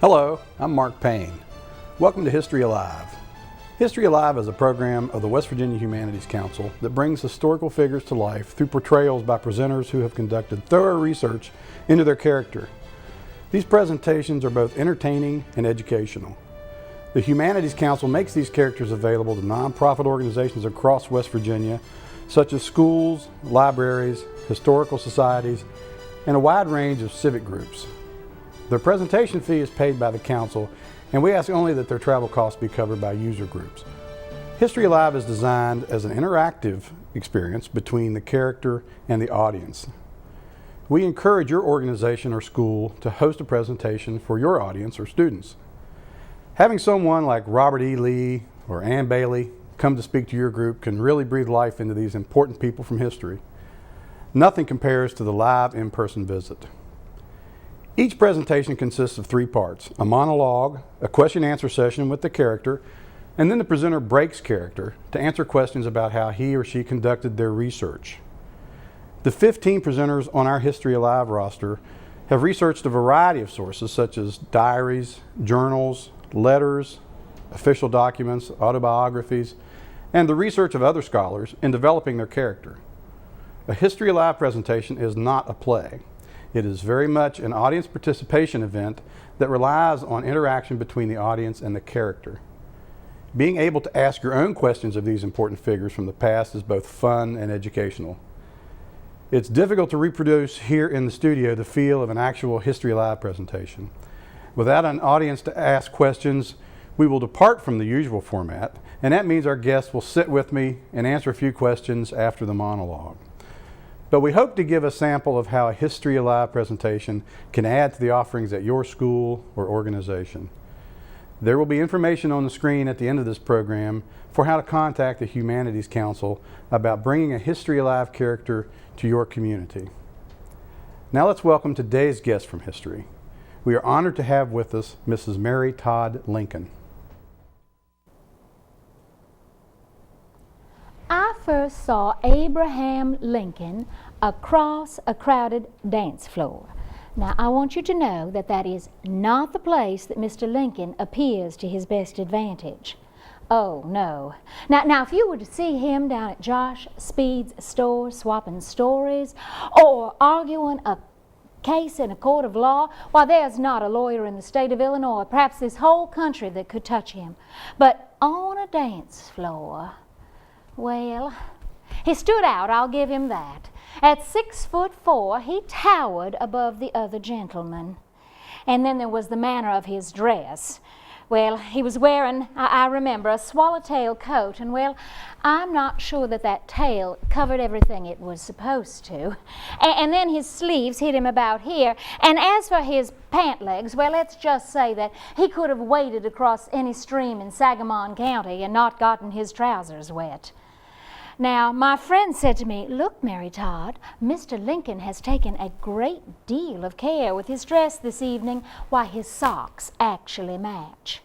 Hello, I'm Mark Payne. Welcome to History Alive. History Alive is a program of the West Virginia Humanities Council that brings historical figures to life through portrayals by presenters who have conducted thorough research into their character. These presentations are both entertaining and educational. The Humanities Council makes these characters available to nonprofit organizations across West Virginia, such as schools, libraries, historical societies, and a wide range of civic groups. Their presentation fee is paid by the Council, and we ask only that their travel costs be covered by user groups. History Alive is designed as an interactive experience between the character and the audience. We encourage your organization or school to host a presentation for your audience or students. Having someone like Robert E. Lee or Ann Bailey come to speak to your group can really breathe life into these important people from history. Nothing compares to the live in-person visit. Each presentation consists of 3 parts: a monologue, a question-answer session with the character, and then the presenter breaks character to answer questions about how he or she conducted their research. The 15 presenters on our History Alive roster have researched a variety of sources such as diaries, journals, letters, official documents, autobiographies, and the research of other scholars in developing their character. A History Alive presentation is not a play. It is very much an audience participation event that relies on interaction between the audience and the character. Being able to ask your own questions of these important figures from the past is both fun and educational. It's difficult to reproduce here in the studio the feel of an actual History Alive presentation. Without an audience to ask questions, we will depart from the usual format, and that means our guests will sit with me and answer a few questions after the monologue. But we hope to give a sample of how a History Alive presentation can add to the offerings at your school or organization. There will be information on the screen at the end of this program for how to contact the Humanities Council about bringing a History Alive character to your community. Now let's welcome today's guest from history. We are honored to have with us Mrs. Mary Todd Lincoln. I first saw Abraham Lincoln across a crowded dance floor. Now, I want you to know that that is not the place that Mr. Lincoln appears to his best advantage. Oh, no. Now, if you were to see him down at Josh Speed's store swapping stories or arguing a case in a court of law, why, there's not a lawyer in the state of Illinois, perhaps this whole country, that could touch him. But on a dance floor, well, he stood out, I'll give him that. At 6'4", he towered above the other gentlemen. And then there was the manner of his dress. Well, he was wearing, I remember, a swallowtail coat, and well, I'm not sure that that tail covered everything it was supposed to. And then his sleeves hit him about here. And as for his pant legs, well, let's just say that he could have waded across any stream in Sangamon County and not gotten his trousers wet. Now, my friend said to me, "Look, Mary Todd, Mr. Lincoln has taken a great deal of care with his dress this evening. Why, his socks actually match."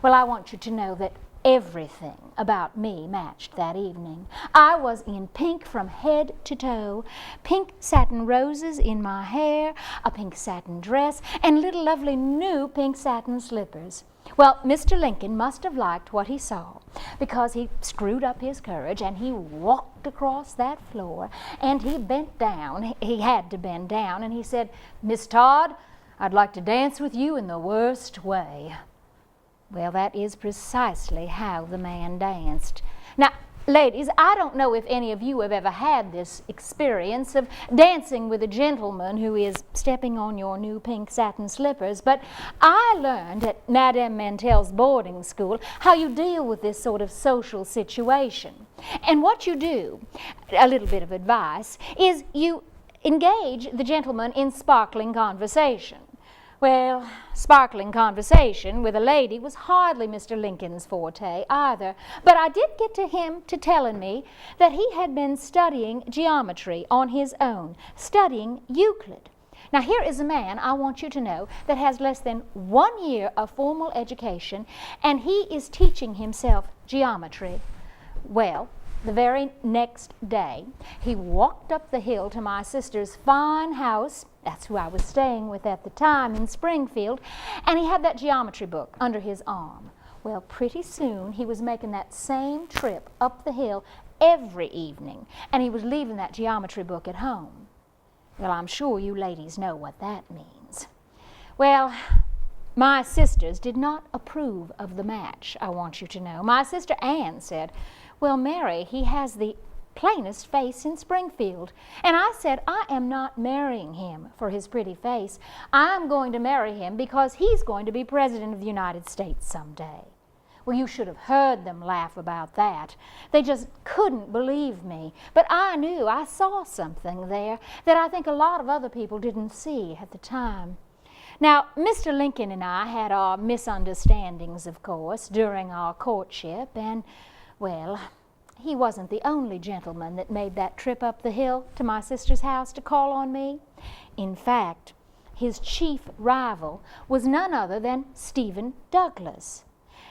Well, I want you to know that everything about me matched that evening. I was in pink from head to toe, pink satin roses in my hair, a pink satin dress, and little lovely new pink satin slippers. Well, Mr. Lincoln must have liked what he saw, because he screwed up his courage and he walked across that floor and he bent down. He had to bend down, and he said, "Miss Todd, I'd like to dance with you in the worst way." Well, that is precisely how the man danced. Now, ladies, I don't know if any of you have ever had this experience of dancing with a gentleman who is stepping on your new pink satin slippers, but I learned at Madame Mantel's boarding school how you deal with this sort of social situation. And what you do, a little bit of advice, is you engage the gentleman in sparkling conversation. Well, sparkling conversation with a lady was hardly Mr. Lincoln's forte either, but I did get to him to telling me that he had been studying geometry on his own, studying Euclid. Now, here is a man, I want you to know, that has less than 1 year of formal education, and he is teaching himself geometry. Well, the very next day, he walked up the hill to my sister's fine house, that's who I was staying with at the time, in Springfield, and he had that geometry book under his arm. Well, pretty soon he was making that same trip up the hill every evening, and he was leaving that geometry book at home. Well, I'm sure you ladies know what that means. Well, my sisters did not approve of the match, I want you to know. My sister Ann said, "Well, Mary, he has the plainest face in Springfield." And I said, "I am not marrying him for his pretty face. I'm going to marry him because he's going to be President of the United States someday." Well, you should have heard them laugh about that. They just couldn't believe me. But I knew, I saw something there that I think a lot of other people didn't see at the time. Now, Mr. Lincoln and I had our misunderstandings, of course, during our courtship, and, well, he wasn't the only gentleman that made that trip up the hill to my sister's house to call on me. In fact, his chief rival was none other than Stephen Douglas.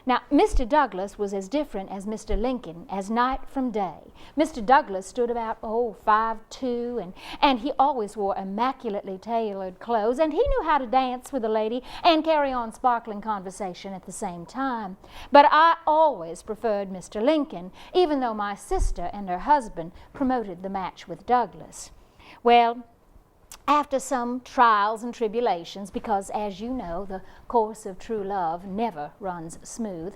Now, Mr. Douglas was as different as Mr. Lincoln as night from day. Mr. Douglas stood about, 5'2", and he always wore immaculately tailored clothes, and he knew how to dance with a lady and carry on sparkling conversation at the same time. But I always preferred Mr. Lincoln, even though my sister and her husband promoted the match with Douglas. Well, after some trials and tribulations, because as you know, the course of true love never runs smooth,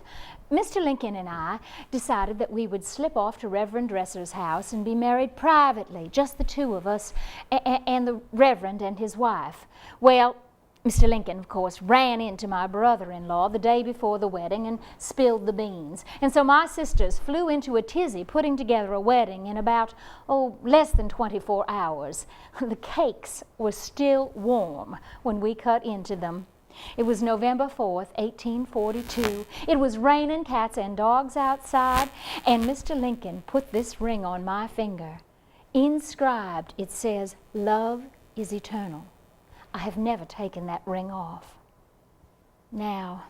Mr. Lincoln and I decided that we would slip off to Reverend Dresser's house and be married privately, just the two of us, and the Reverend and his wife. Well, Mr. Lincoln, of course, ran into my brother-in-law the day before the wedding and spilled the beans. And so my sisters flew into a tizzy putting together a wedding in about, less than 24 hours. The cakes were still warm when we cut into them. It was November 4th, 1842. It was raining cats and dogs outside, and Mr. Lincoln put this ring on my finger. Inscribed, it says, "Love is eternal." I have never taken that ring off. Now,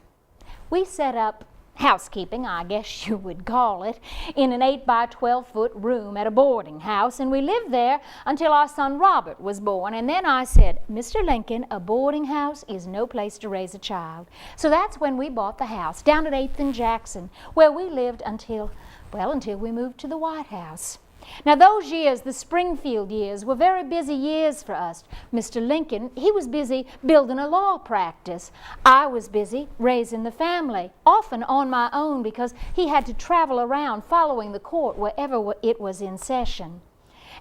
we set up housekeeping, I guess you would call it, in an 8 by 12-foot room at a boarding house, and we lived there until our son Robert was born. And then I said, "Mr. Lincoln, a boarding house is no place to raise a child." So that's when we bought the house down at 8th and Jackson, where we lived until we moved to the White House. Now, those years, the Springfield years, were very busy years for us. Mr. Lincoln, he was busy building a law practice. I was busy raising the family, often on my own because he had to travel around following the court wherever it was in session.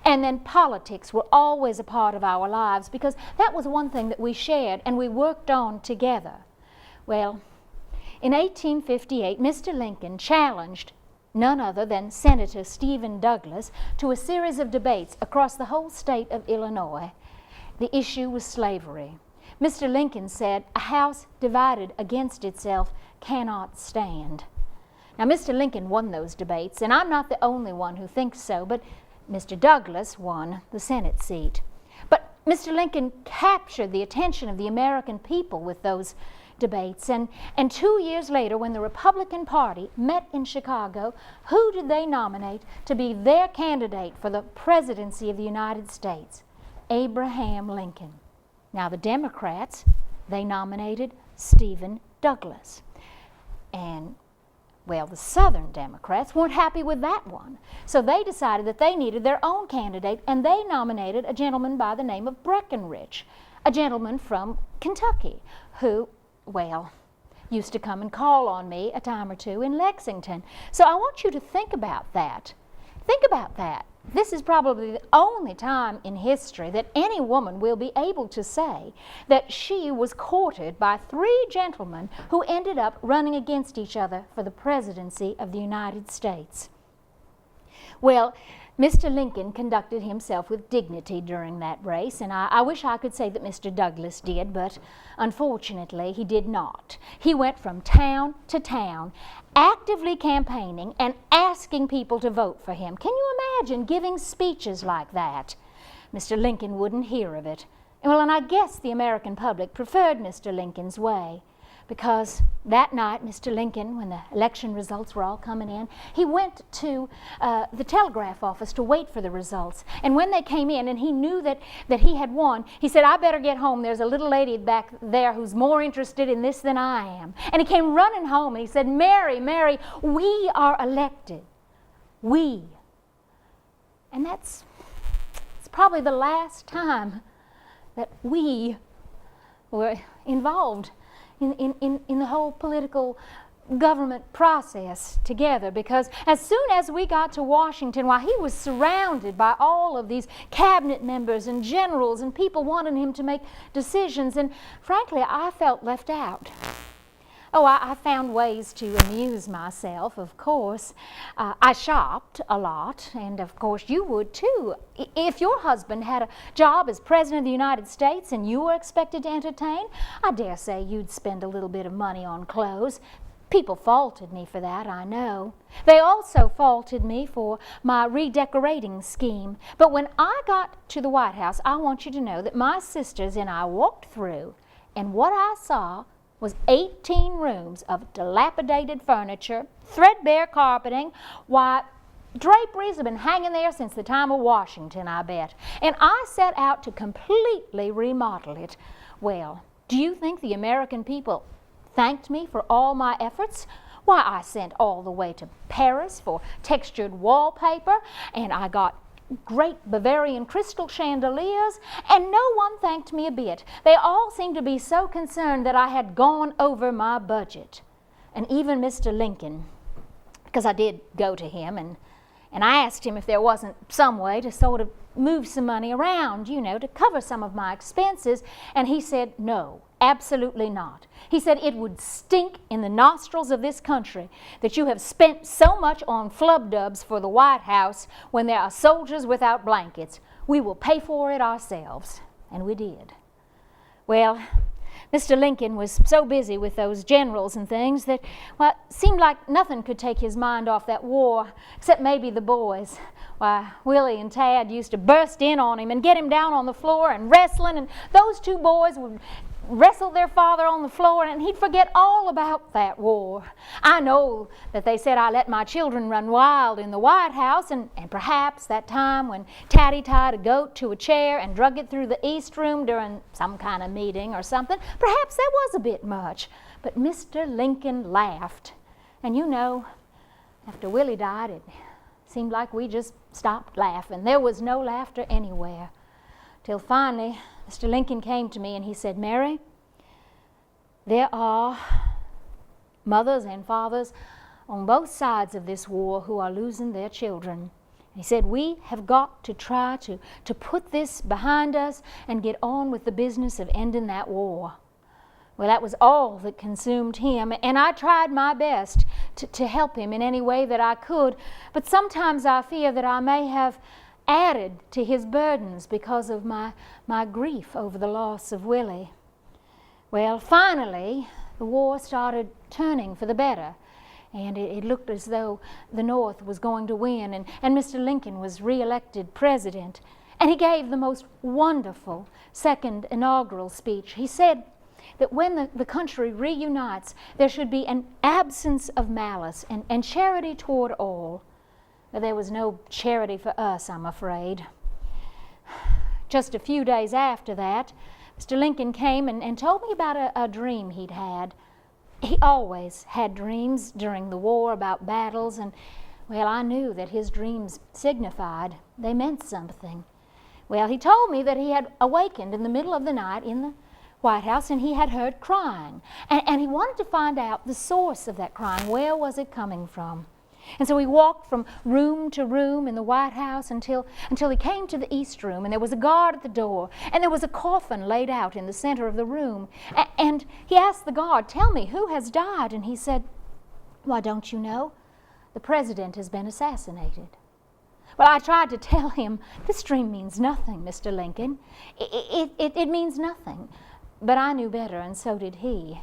And then politics were always a part of our lives because that was one thing that we shared and we worked on together. Well, in 1858, Mr. Lincoln challenged none other than Senator Stephen Douglas to a series of debates across the whole state of Illinois. The issue was slavery. Mr. Lincoln said, "A house divided against itself cannot stand." Now, Mr. Lincoln won those debates, and I'm not the only one who thinks so, but Mr. Douglas won the Senate seat. But Mr. Lincoln captured the attention of the American people with those debates, and 2 years later, when the Republican Party met in Chicago, who did they nominate to be their candidate for the presidency of the United States? Abraham Lincoln. Now, the Democrats, they nominated Stephen Douglas. And, well, the Southern Democrats weren't happy with that one. So they decided that they needed their own candidate, and they nominated a gentleman by the name of Breckinridge, a gentleman from Kentucky who, well, used to come and call on me a time or two in Lexington. So I want you to think about that. Think about that. This is probably the only time in history that any woman will be able to say that she was courted by 3 gentlemen who ended up running against each other for the presidency of the United States. Well, Mr. Lincoln conducted himself with dignity during that race, and I wish I could say that Mr. Douglas did, but unfortunately he did not. He went from town to town, actively campaigning and asking people to vote for him. Can you imagine giving speeches like that? Mr. Lincoln wouldn't hear of it. Well, and I guess the American public preferred Mr. Lincoln's way. because that night, Mr. Lincoln, when the election results were all coming in, he went to the telegraph office to wait for the results. And when they came in and he knew that he had won, he said, "I better get home. There's a little lady back there who's more interested in this than I am." And he came running home and he said, "Mary, Mary, we are elected. We." And it's probably the last time that we were involved in the whole political government process together, because as soon as we got to Washington, while he was surrounded by all of these cabinet members and generals and people wanting him to make decisions, and frankly, I felt left out. Oh, I found ways to amuse myself, of course. I shopped a lot, and of course you would too. If your husband had a job as President of the United States and you were expected to entertain, I dare say you'd spend a little bit of money on clothes. People faulted me for that, I know. They also faulted me for my redecorating scheme. But when I got to the White House, I want you to know that my sisters and I walked through, and what I saw was 18 rooms of dilapidated furniture, threadbare carpeting. Why, draperies have been hanging there since the time of Washington, I bet. And I set out to completely remodel it. Well, do you think the American people thanked me for all my efforts? Why, I sent all the way to Paris for textured wallpaper, and I got great Bavarian crystal chandeliers, and no one thanked me a bit. They all seemed to be so concerned that I had gone over my budget. And even Mr. Lincoln, because I did go to him and I asked him if there wasn't some way to sort of move some money around, you know, to cover some of my expenses, and he said, "No, absolutely not." He said, "It would stink in the nostrils of this country that you have spent so much on flub-dubs for the White House when there are soldiers without blankets. We will pay for it ourselves." And we did. Well, Mr. Lincoln was so busy with those generals and things that, well, it seemed like nothing could take his mind off that war, except maybe the boys. Why, Willie and Tad used to burst in on him and get him down on the floor and wrestling, and those two boys would wrestle their father on the floor, and he'd forget all about that war. I know that they said I let my children run wild in the White House, and perhaps that time when Taddy tied a goat to a chair and drug it through the East Room during some kind of meeting or something, perhaps that was a bit much. But Mr. Lincoln laughed. And you know, after Willie died, it seemed like we just stopped laughing. There was no laughter anywhere. Till finally, Mr. Lincoln came to me and he said, "Mary, there are mothers and fathers on both sides of this war who are losing their children." He said, "We have got to try to put this behind us and get on with the business of ending that war." Well, that was all that consumed him, and I tried my best to help him in any way that I could, but sometimes I fear that I may have added to his burdens because of my grief over the loss of Willie. Well, finally, the war started turning for the better, and it looked as though the North was going to win, and Mr. Lincoln was re-elected president. And he gave the most wonderful second inaugural speech. He said that when the country reunites, there should be an absence of malice and charity toward all. There was no charity for us, I'm afraid. Just a few days after that, Mr. Lincoln came and told me about a dream he'd had. He always had dreams during the war about battles, and, well, I knew that his dreams signified. They meant something. Well, he told me that he had awakened in the middle of the night in the White House, and he had heard crying. And he wanted to find out the source of that crying. Where was it coming from? And so he walked from room to room in the White House until he came to the East Room, and there was a guard at the door, and there was a coffin laid out in the center of the room. And he asked the guard, "Tell me, who has died?" And he said, "Why, don't you know? The president has been assassinated." Well, I tried to tell him, "This dream means nothing, Mr. Lincoln. It means nothing." But I knew better, and so did he.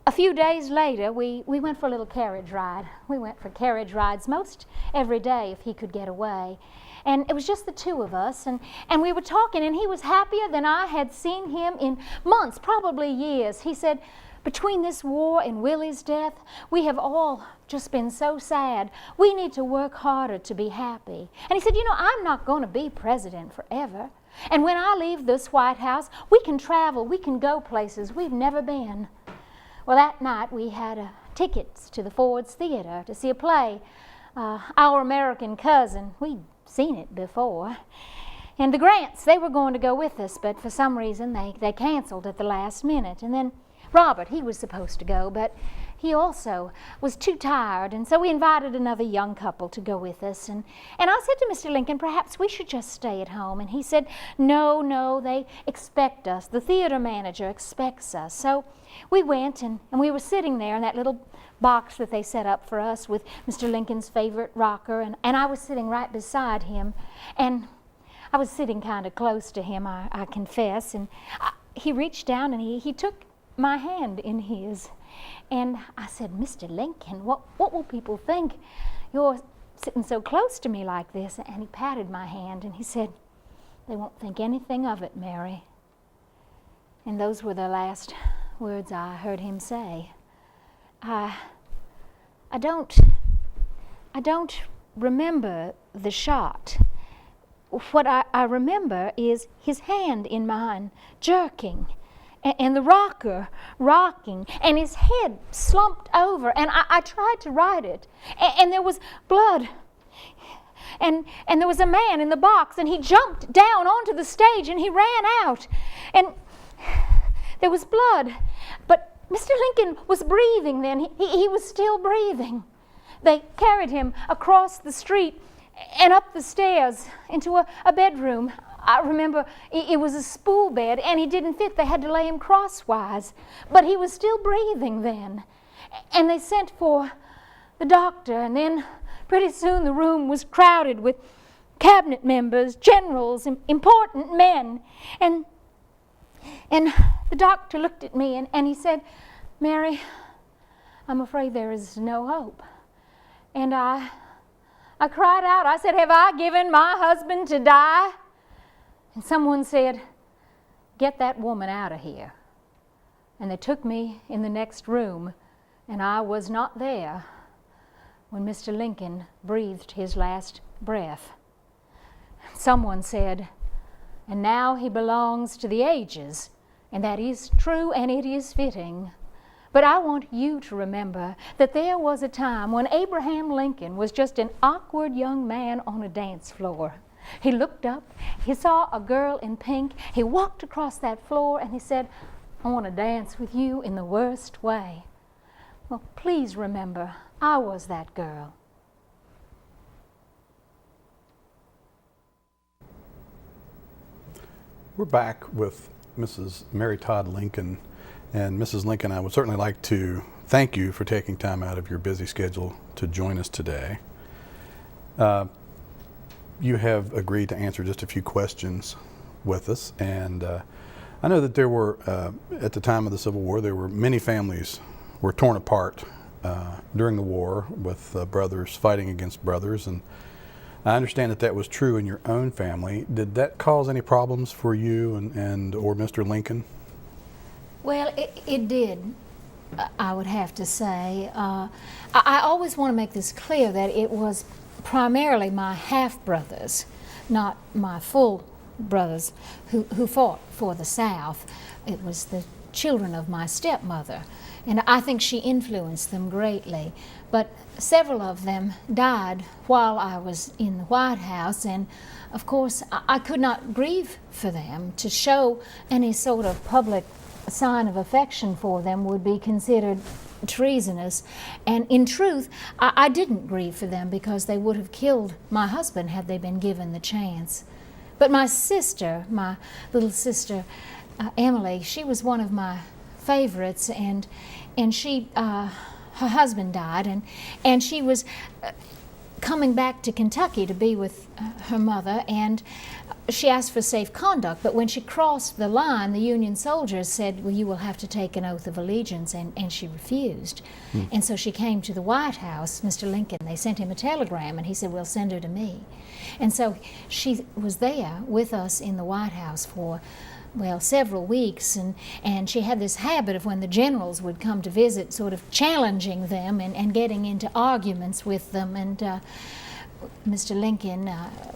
A few days later, we went for a little carriage ride. We went for carriage rides most every day if he could get away. And it was just the two of us, and we were talking, and he was happier than I had seen him in months, probably years. He said, between this war and Willie's death, we have all just been so sad. We need to work harder to be happy. And he said, you know, I'm not going to be president forever. And when I leave this White House, we can travel, we can go places we've never been. Well, that night we had tickets to the Ford's Theater to see a play, Our American Cousin. We'd seen it before. And the Grants, they were going to go with us, but for some reason they canceled at the last minute. And then Robert, he was supposed to go, but he also was too tired, and so we invited another young couple to go with us. And I said to Mr. Lincoln, perhaps we should just stay at home. And he said, no, they expect us. The theater manager expects us. So we went, and we were sitting there in that little box that they set up for us with Mr. Lincoln's favorite rocker, and I was sitting right beside him. And I was sitting kind of close to him, I confess, and he reached down and he took my hand in his. And I said, Mr. Lincoln, what will people think? You're sitting so close to me like this. And he patted my hand and he said, they won't think anything of it, Mary. And those were the last words I heard him say. I don't remember the shot. What I remember is his hand in mine, jerking, and the rocker rocking, and his head slumped over, and I tried to write it, and there was blood, and there was a man in the box, and he jumped down onto the stage, and he ran out, and there was blood, but Mr. Lincoln was breathing then. He was still breathing. They carried him across the street and up the stairs into a bedroom. I remember it was a spool bed and he didn't fit. They had to lay him crosswise, but he was still breathing then. And they sent for the doctor, and then pretty soon the room was crowded with cabinet members, generals, important men. And the doctor looked at me and he said, Mary, I'm afraid there is no hope. And I cried out. I said, have I given my husband to die? And someone said, get that woman out of here. And they took me in the next room, and I was not there when Mr. Lincoln breathed his last breath. Someone said, and now he belongs to the ages, and that is true and it is fitting. But I want you to remember that there was a time when Abraham Lincoln was just an awkward young man on a dance floor. He looked up, he saw a girl in pink, he walked across that floor and he said, I want to dance with you in the worst way. Well, please remember, I was that girl. We're back with Mrs. Mary Todd Lincoln. And Mrs. Lincoln, I would certainly like to thank you for taking time out of your busy schedule to join us today. You have agreed to answer just a few questions with us, and I know that there were, at the time of the Civil War, there were many families were torn apart during the war with brothers fighting against brothers, and I understand that that was true in your own family. Did that cause any problems for you and or Mr. Lincoln? Well, it did, I would have to say. I always want to make this clear that it was primarily my half-brothers, not my full brothers, who fought for the South. It was the children of my stepmother, and I think she influenced them greatly. But several of them died while I was in the White House, and of course I could not grieve for them. To show any sort of public sign of affection for them would be considered treasonous, and in truth I didn't grieve for them because they would have killed my husband had they been given the chance. But my sister, my little sister Emily, she was one of my favorites, and she her husband died, and she was coming back to Kentucky to be with her mother, and she asked for safe conduct, but when she crossed the line, the Union soldiers said, well, you will have to take an oath of allegiance, and she refused. And so she came to the White House, Mr. Lincoln. They sent him a telegram, and he said, well, send her to me. And so she was there with us in the White House for well, several weeks, and she had this habit of when the generals would come to visit, sort of challenging them and getting into arguments with them. And Mr. Lincoln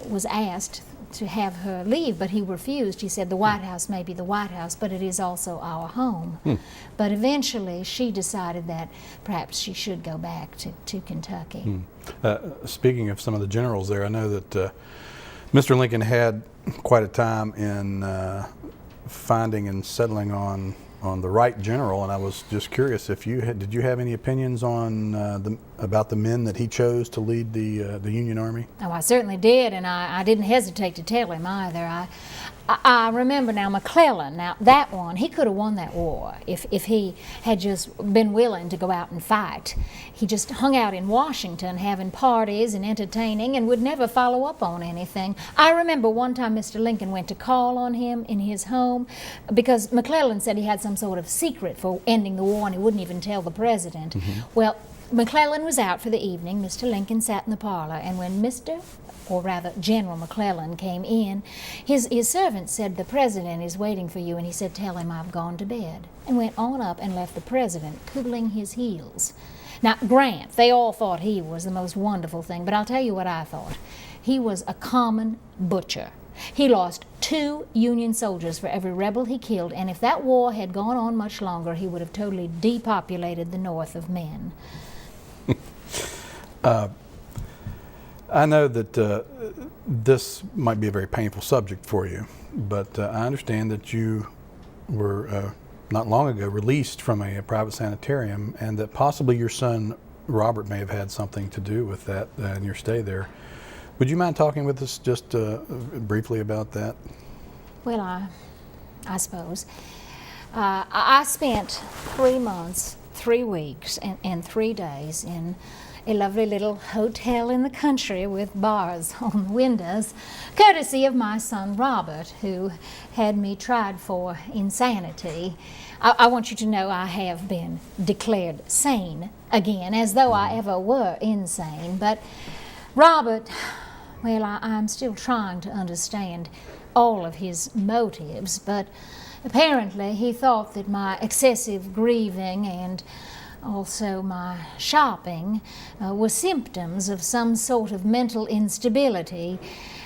was asked to have her leave, but he refused. He said the White House may be the White House, but it is also our home. But eventually she decided that perhaps she should go back to Kentucky. Speaking of some of the generals there, I know that Mr. Lincoln had quite a time in finding and settling on the right general, and I was just curious if did you have any opinions on about the men that he chose to lead the Union Army? Oh, I certainly did, and I didn't hesitate to tell him either. I remember now McClellan. Now that one, he could have won that war if he had just been willing to go out and fight. He just hung out in Washington having parties and entertaining and would never follow up on anything. I remember one time Mr. Lincoln went to call on him in his home because McClellan said he had some sort of secret for ending the war and he wouldn't even tell the president. Well, McClellan was out for the evening. Mr. Lincoln sat in the parlor, and when General McClellan came in, his servant said, "The president is waiting for you," and he said, "Tell him I've gone to bed," and went on up and left the president cooling his heels. Now, Grant, they all thought he was the most wonderful thing, but I'll tell you what I thought. He was a common butcher. He lost 2 Union soldiers for every rebel he killed, and if that war had gone on much longer, he would have totally depopulated the North of men. I know that this might be a very painful subject for you, but I understand that you were not long ago released from a private sanitarium, and that possibly your son Robert may have had something to do with that in your stay there. Would you mind talking with us just briefly about that? Well, I suppose. I spent 3 months, 3 weeks, and 3 days in a lovely little hotel in the country with bars on the windows, courtesy of my son Robert, who had me tried for insanity. I want you to know I have been declared sane again, as though I ever were insane. But Robert, well, I'm still trying to understand all of his motives, but apparently he thought that my excessive grieving and also my shopping were symptoms of some sort of mental instability.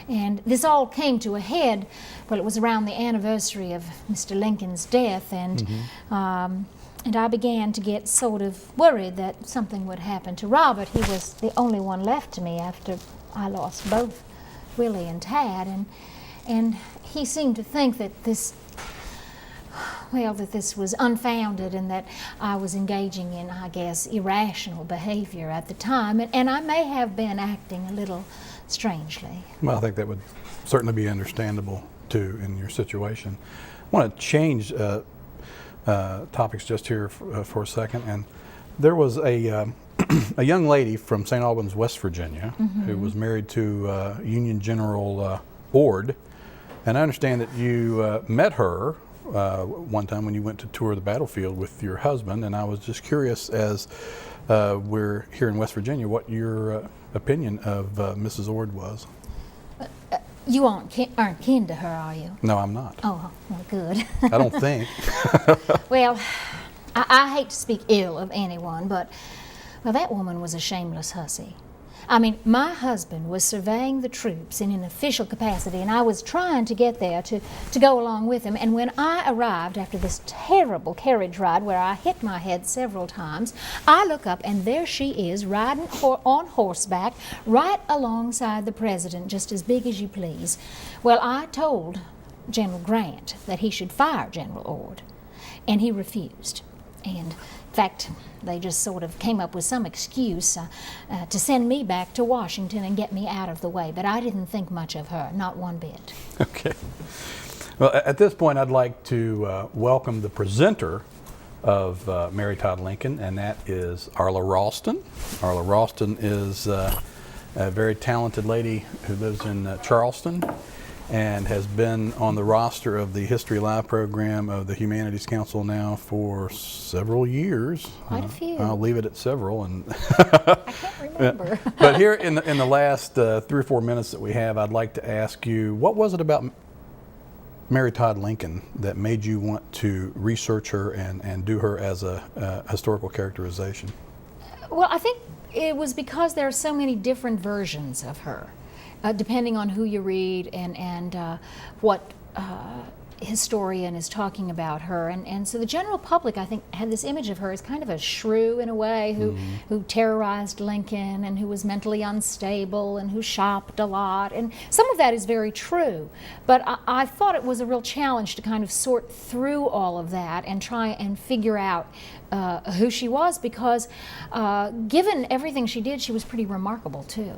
And this all came to a head, well, it was around the anniversary of Mr. Lincoln's death, and I began to get sort of worried that something would happen to Robert. He was the only one left to me after I lost both Willie and Tad, and he seemed to think that this was unfounded and that I was engaging in, I guess, irrational behavior at the time, and I may have been acting a little strangely. Well, I think that would certainly be understandable, too, in your situation. I want to change topics just here for a second, and there was a young lady from St. Albans, West Virginia, who was married to Union General Ord, and I understand that you met her one time when you went to tour the battlefield with your husband, and I was just curious, as we're here in West Virginia, what your opinion of Mrs. Ord was. You aren't kin to her, are you? No, I'm not. Oh, well, good. I don't think. Well, I hate to speak ill of anyone, but, well, that woman was a shameless hussy. I mean, my husband was surveying the troops in an official capacity, and I was trying to get there to go along with him. And when I arrived after this terrible carriage ride where I hit my head several times, I look up and there she is riding on horseback right alongside the president, just as big as you please. Well, I told General Grant that he should fire General Ord, and he refused. And in fact, they just sort of came up with some excuse to send me back to Washington and get me out of the way. But I didn't think much of her, not one bit. Okay. Well, at this point, I'd like to welcome the presenter of Mary Todd Lincoln, and that is Arla Ralston. Arla Ralston is a very talented lady who lives in Charleston and has been on the roster of the History Live program of the Humanities Council now for several years. Quite a few. I'll leave it at several. And I can't remember. But here in the last 3 or 4 minutes that we have, I'd like to ask you, what was it about Mary Todd Lincoln that made you want to research her and do her as a historical characterization? Well, I think it was because there are so many different versions of her, depending on who you read and what historian is talking about her. And so the general public, I think, had this image of her as kind of a shrew in a way, who terrorized Lincoln and who was mentally unstable and who shopped a lot. And some of that is very true. But I thought it was a real challenge to kind of sort through all of that and try and figure out who she was, because given everything she did, she was pretty remarkable too.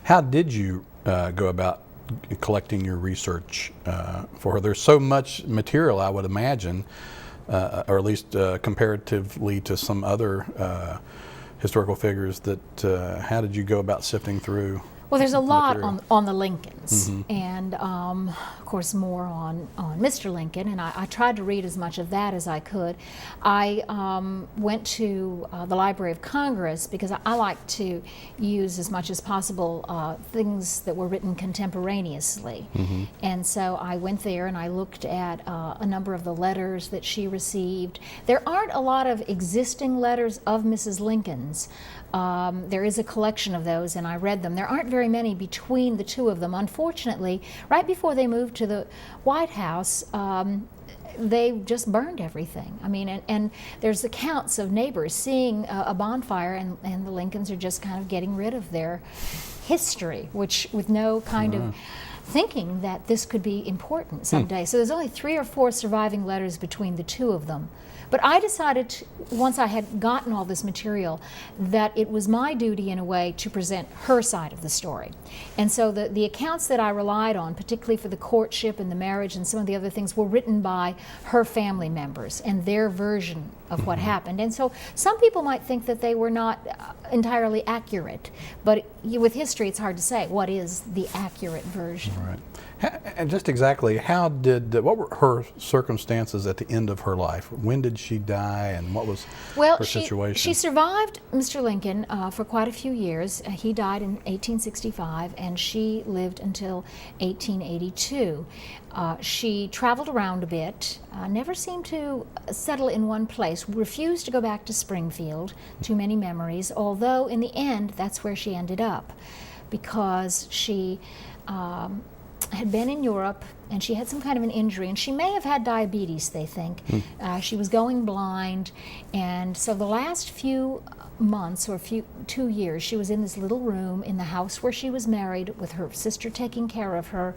How did you go about collecting your research for her? There's so much material, I would imagine, or at least comparatively to some other historical figures, that how did you go about sifting through? Well, there's a lot material? on the Lincolns, and of course more on Mr. Lincoln, and I tried to read as much of that as I could. I went to the Library of Congress because I like to use as much as possible things that were written contemporaneously. And so I went there and I looked at a number of the letters that she received. There aren't a lot of existing letters of Mrs. Lincoln's. There is a collection of those, and I read them. There aren't very many between the two of them. Unfortunately, right before they moved to the White House, they just burned everything. I mean, and there's accounts of neighbors seeing a bonfire, and the Lincolns are just kind of getting rid of their history, which with no kind of thinking that this could be important someday. So there's only 3 or 4 surviving letters between the two of them. But I decided, once I had gotten all this material, that it was my duty in a way to present her side of the story. And so the accounts that I relied on, particularly for the courtship and the marriage and some of the other things, were written by her family members and their version of what happened. And so some people might think that they were not entirely accurate, but with history it's hard to say what is the accurate version. Right. And just exactly what were her circumstances at the end of her life? When did she die, and what was her situation? She survived Mr. Lincoln for quite a few years. He died in 1865, and she lived until 1882. She traveled around a bit, never seemed to settle in one place, refused to go back to Springfield, too many memories, although in the end that's where she ended up, because she had been in Europe and she had some kind of an injury, and she may have had diabetes, they think. She was going blind, and so the last few months or 2 years she was in this little room in the house where she was married, with her sister taking care of her.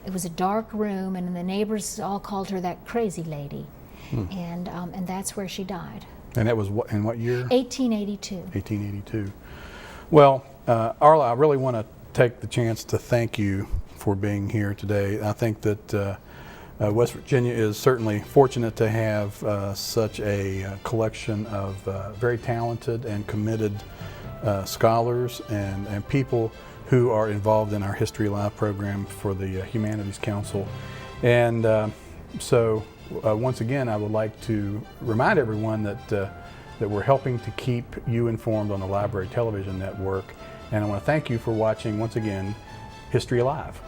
It was a dark room, and the neighbors all called her that crazy lady. And that's where she died. And that was in what year? 1882. 1882. Well, Arla, I really want to take the chance to thank you for being here today. I think that West Virginia is certainly fortunate to have such a collection of very talented and committed scholars and people who are involved in our History Live program for the Humanities Council. And so once again, I would like to remind everyone that we're helping to keep you informed on the Library Television Network. And I want to thank you for watching, once again, History Alive.